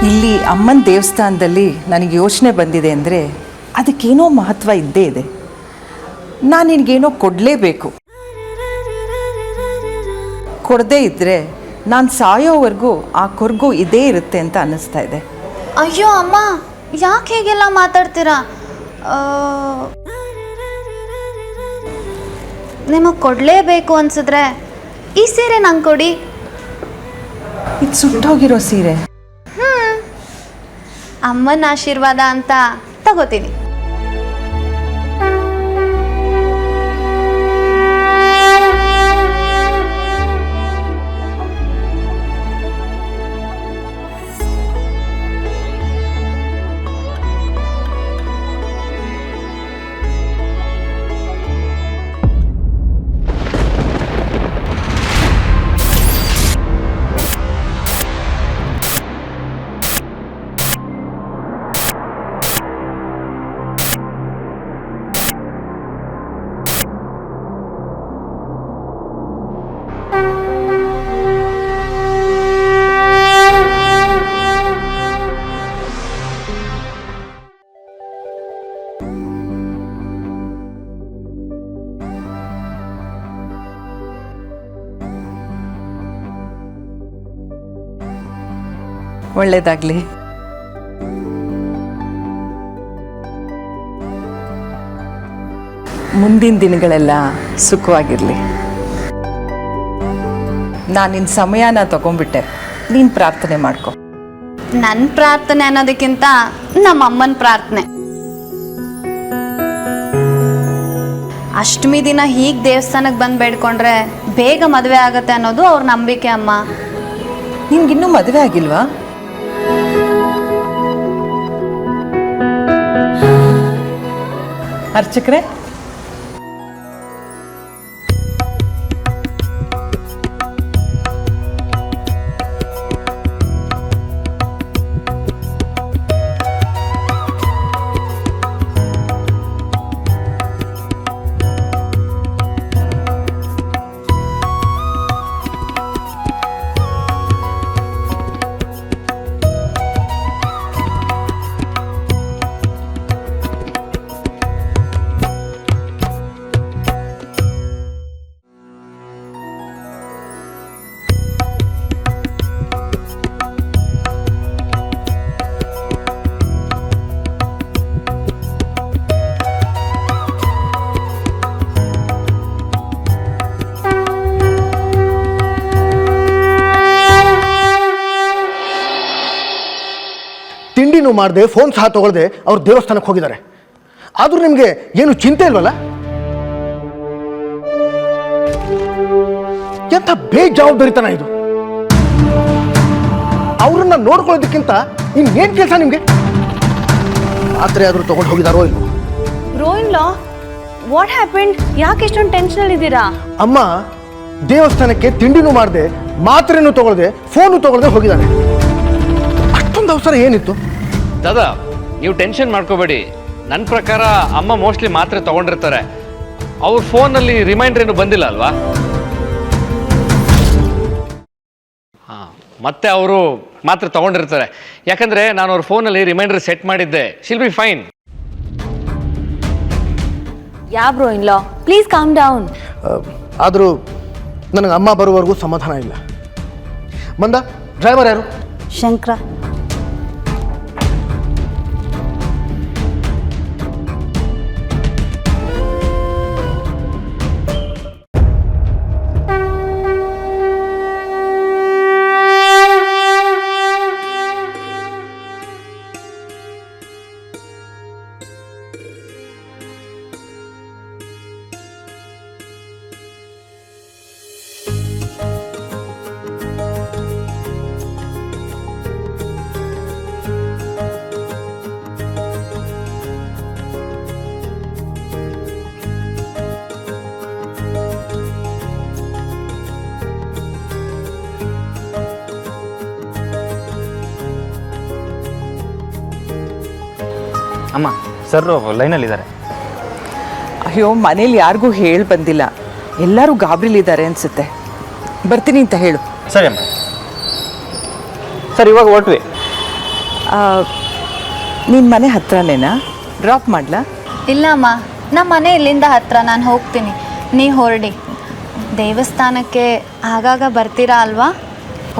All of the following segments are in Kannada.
ಇಲ್ಲಿ ಅಮ್ಮನ ದೇವಸ್ಥಾನದಲ್ಲಿ ನನಗೆ ಯೋಚನೆ ಬಂದಿದೆ ಅಂದರೆ ಅದಕ್ಕೇನೋ ಮಹತ್ವ ಇದ್ದೇ ಇದೆ. ನಾನು ನಿನಗೇನೋ ಕೊಡಲೇಬೇಕು. ಕೊಡದೇ ಇದ್ದರೆ ನಾನು ಸಾಯೋವರೆಗೂ ಆ ಕೊರಗು ಇದೇ ಇರುತ್ತೆ ಅಂತ ಅನ್ನಿಸ್ತಾ ಇದೆ. ಅಯ್ಯೋ ಅಮ್ಮ, ಯಾಕೆ ಹೀಗೆಲ್ಲ ಮಾತಾಡ್ತೀರಾ? ನಿಮಗೆ ಕೊಡಲೇಬೇಕು ಅನ್ಸಿದ್ರೆ ಈ ಸೀರೆ ನಂಗೆ ಕೊಡಿ. ಇದು ಸುಟ್ಟೋಗಿರೋ ಸೀರೆ. ಅಮ್ಮನ ಆಶೀರ್ವಾದ ಅಂತ ತಗೋತೀನಿ. ಒಳ್ಳೆಯದಾಗಲಿ. ಮುಂದಿನ ದಿನಗಳೆಲ್ಲ ಸುಖವಾಗಿರಲಿ. ನಾನು ನಿನ್ನ ಸಮಯನ ತಗೊಂಡ್ಬಿಟ್ಟೆ, ನೀನು ಪ್ರಾರ್ಥನೆ ಮಾಡ್ಕೊ. ನನ್ನ ಪ್ರಾರ್ಥನೆ ಅನ್ನೋದಕ್ಕಿಂತ ನಮ್ಮ ಅಮ್ಮನ ಪ್ರಾರ್ಥನೆ. ಅಷ್ಟಮಿ ದಿನ ಹೀಗೆ ದೇವಸ್ಥಾನಕ್ಕೆ ಬಂದು ಬೇಡ್ಕೊಂಡ್ರೆ ಬೇಗ ಮದುವೆ ಆಗತ್ತೆ ಅನ್ನೋದು ಅವ್ರ ನಂಬಿಕೆ ಅಮ್ಮ. ನಿನ್ಗಿನ್ನೂ ಮದುವೆ ಆಗಿಲ್ವಾ? ಅರ್ಚಕ್ರೆ, ತಿಂಡಿನೂ ಮಾಡದೆ ಫೋನ್ ಸಹ ತಗೊಳ್ದೆ ಅವ್ರು ದೇವಸ್ಥಾನಕ್ಕೆ ಹೋಗಿದ್ದಾರೆ. ಆದರೂ ನಿಮಗೆ ಏನು ಚಿಂತೆ ಇಲ್ವಲ್ಲ? ಎಂಥ ಬೇಜವಾಬ್ದಾರಿತನ ಇದು. ಅವ್ರನ್ನ ನೋಡ್ಕೊಳ್ಳೋದಕ್ಕಿಂತ ಇನ್ನೇನು ಕೆಲಸ ನಿಮಗೆ? ರಾತ್ರಿ ಆದರೂ ತಗೊಂಡು ಹೋಗಿದಾರೋ ಇಲ್ವೋ? ಬ್ರೋಯಿನ್ಲಾ, ವಾಟ್ ಹ್ಯಾಪೆಂಡ್? ಯಾಕೆ ಇಷ್ಟೊಂದು ಟೆನ್ಷನ್ ಇದ್ದೀರಾ? ಅಮ್ಮ ದೇವಸ್ಥಾನಕ್ಕೆ ತಿಂಡಿನೂ ಮಾಡದೆ ಮಾತ್ರೆನೂ ತಗೊಳ್ದೆ ಫೋನು ತಗೊಳ್ದೆ ಹೋಗಿದ್ದಾರೆ. ಅಷ್ಟೊಂದು ಅವಸರ ಏನಿತ್ತು? ದಾದಾ, ನೀವು ಟೆನ್ಷನ್ ಮಾಡ್ಕೋಬೇಡಿ. ನನ್ನ ಪ್ರಕಾರ ಅಮ್ಮ ಮೋಸ್ಟ್ಲಿ ಮಾತ್ರೆ ತಗೊಂಡಿರ್ತಾರೆ. ಅವ್ರ ಫೋನಲ್ಲಿ ರಿಮೈಂಡರ್ ಏನು ಬಂದಿಲ್ಲ ಅಲ್ವಾ? ಹಾಂ, ಮತ್ತೆ ಅವರು ಮಾತ್ರೆ ತಗೊಂಡಿರ್ತಾರೆ. ಯಾಕಂದರೆ ನಾನು ಅವ್ರ ಫೋನಲ್ಲಿ ರಿಮೈಂಡರ್ ಸೆಟ್ ಮಾಡಿದ್ದೆ. She'll be fine. ಯಾ ಬ್ರೋಯಿನ್ಲಾ, ಪ್ಲೀಸ್ ಕಾಮ್ ಡೌನ್. ಆದರೂ ನನಗೆ ಅಮ್ಮ ಬರುವವರೆಗೂ ಸಮಾಧಾನ ಇಲ್ಲ. ಮಂದ, ಡ್ರೈವರ್ ಯಾರು? ಶಂಕರ. ಅಮ್ಮ, ಸರ್ ಲೈನಲ್ಲಿದ್ದಾರೆ. ಅಯ್ಯೋ, ಮನೇಲಿ ಯಾರಿಗೂ ಹೇಳಿ ಬಂದಿಲ್ಲ, ಎಲ್ಲರೂ ಗಾಬರಿಲಿದ್ದಾರೆ ಅನಿಸುತ್ತೆ. ಬರ್ತೀನಿ ಅಂತ ಹೇಳು. ಸರಿ ಅಮ್ಮ. ಸರ್, ಇವಾಗ ಹೊರಟ್ವಿ. ನಿನ್ನ ಮನೆ ಹತ್ರನೇನಾ? ಡ್ರಾಪ್ ಮಾಡಲಾ? ಇಲ್ಲ ಅಮ್ಮ, ನಮ್ಮ ಮನೆ ಇಲ್ಲಿಂದ ಹತ್ರ, ನಾನು ಹೋಗ್ತೀನಿ, ನೀ ಹೊರಡಿ. ದೇವಸ್ಥಾನಕ್ಕೆ ಆಗಾಗ ಬರ್ತೀರಾ ಅಲ್ವಾ?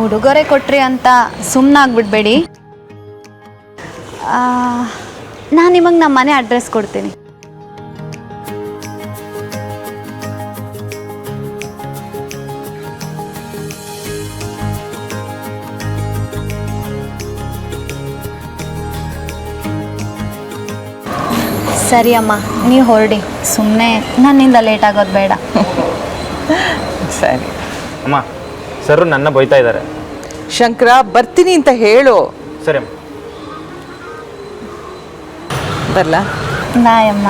ಉಡುಗೊರೆ ಕೊಟ್ರಿ ಅಂತ ಸುಮ್ಮನಾಗ್ಬಿಡ್ಬೇಡಿ. ನಾನು ನಿಮಗೆ ನಮ್ಮ ಮನೆ ಅಡ್ರೆಸ್ ಕೊಡ್ತೀನಿ. ಸರಿ ಅಮ್ಮ, ನೀವು ಹೊರಡಿ. ಸುಮ್ಮನೆ ನನ್ನಿಂದ ಲೇಟ್ ಆಗೋದು ಬೇಡ. ಸರಿ. ಅಮ್ಮ, ಸರ್ ನನ್ನ ಬೈತಾ ಇದ್ದಾರೆ. ಶಂಕರ, ಬರ್ತೀನಿ ಅಂತ ಹೇಳು. ಸರಿ ಅಮ್ಮ. ಬರಲಾ? ಬಾಯ್ ಅಮ್ಮ.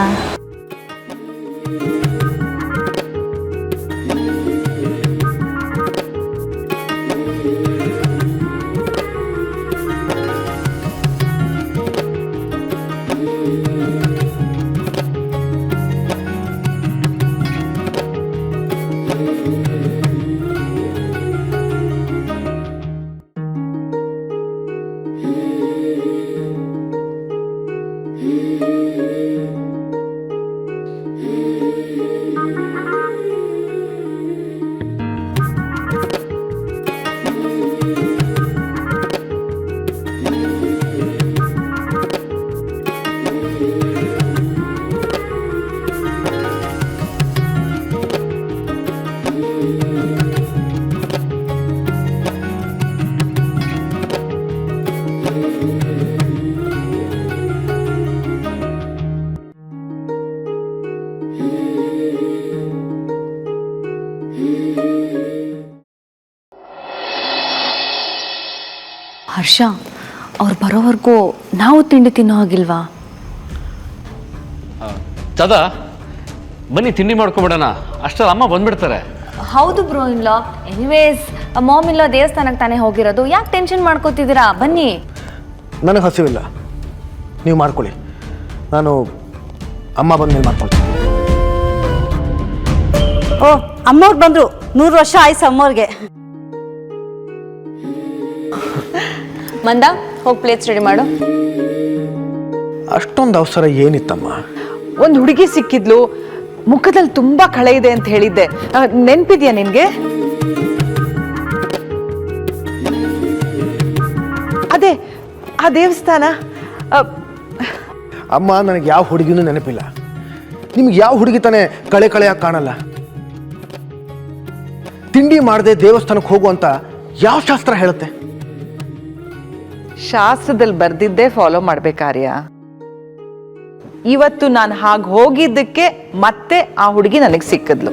ಹರ್ಷ, ಅವ್ರು ಬರೋವರೆಗೂ ನಾವು ತಿಂಡಿ ತಿನ್ನೋ ಹಾಗಿಲ್ವಾ? ಸದಾ ಬನ್ನಿ ತಿಂಡಿ ಮಾಡ್ಕೊಬಿಡೋಣ, ಅಷ್ಟರಲ್ಲಿ ಅಮ್ಮ ಬಂದ್ಬಿಡ್ತಾರೆ. ಹೌದು ಬ್ರೋ ಇನ್ಲಾ. ಎನಿವೇಸ್ ಮಾಮ್ ಇಲ್ಲ ದೇವಸ್ಥಾನಕ್ಕೆ ತಾನೇ ಹೋಗಿರೋದು, ಯಾಕೆ ಟೆನ್ಷನ್ ಮಾಡ್ಕೋತಿದ್ದೀರಾ? ಬನ್ನಿ. ನನಗೆ ಹಸಿವಿಲ್ಲ, ನೀವು ಮಾಡ್ಕೊಳ್ಳಿ. ನಾನು ಅಮ್ಮ ಬಂದ್ಮೇಲೆ ಮಾಡ್ಕೊಳ್ತೀನಿ. ಓ, ಅಮ್ಮವ್ರು ಬಂದರು. 100 ವರ್ಷ ಆಯ್ತು ಅಮ್ಮವ್ರಿಗೆ. ಮಂದ, ಹೋಗಿ ಪ್ಲೇಟ್ಸ್ ರೆಡಿ ಮಾಡು. ಅಷ್ಟೊಂದು ಅವಸರ ಏನಿತ್ತಮ್ಮ? ಒಂದು ಹುಡುಗಿ ಸಿಕ್ಕಿದ್ಲು, ಮುಖದಲ್ಲಿ ತುಂಬಾ ಕಳೆ ಇದೆ ಅಂತ ಹೇಳಿದ್ದೆ, ನೆನ್ಪಿದ್ಯಾ ನಿನ್ಗೆ? ಅದೇ ಆ ದೇವಸ್ಥಾನ. ಅಮ್ಮ, ನನಗೆ ಯಾವ ಹುಡುಗಿನೂ ನೆನಪಿಲ್ಲ. ನಿಮ್ಗೆ ಯಾವ ಹುಡುಗಿ ತಾನೇ ಕಳೆಯಾಗಿ ಕಾಣಲ್ಲ? ತಿಂಡಿ ಮಾಡದೆ ದೇವಸ್ಥಾನಕ್ಕೆ ಹೋಗುವಂತ ಯಾವ ಶಾಸ್ತ್ರ ಹೇಳುತ್ತೆ? ಶಾಸ್ತ್ರದಲ್ಲಿ ಬರ್ದಿದ್ದೇ ಫಾಲೋ ಮಾಡ್ಬೇಕಾರ್ಯ. ಇವತ್ತು ನಾನು ಹಾಗೆ ಹೋಗಿದ್ದಕ್ಕೆ ಮತ್ತೆ ಆ ಹುಡುಗಿ ನನಗೆ ಸಿಕ್ಕಿದ್ಲು.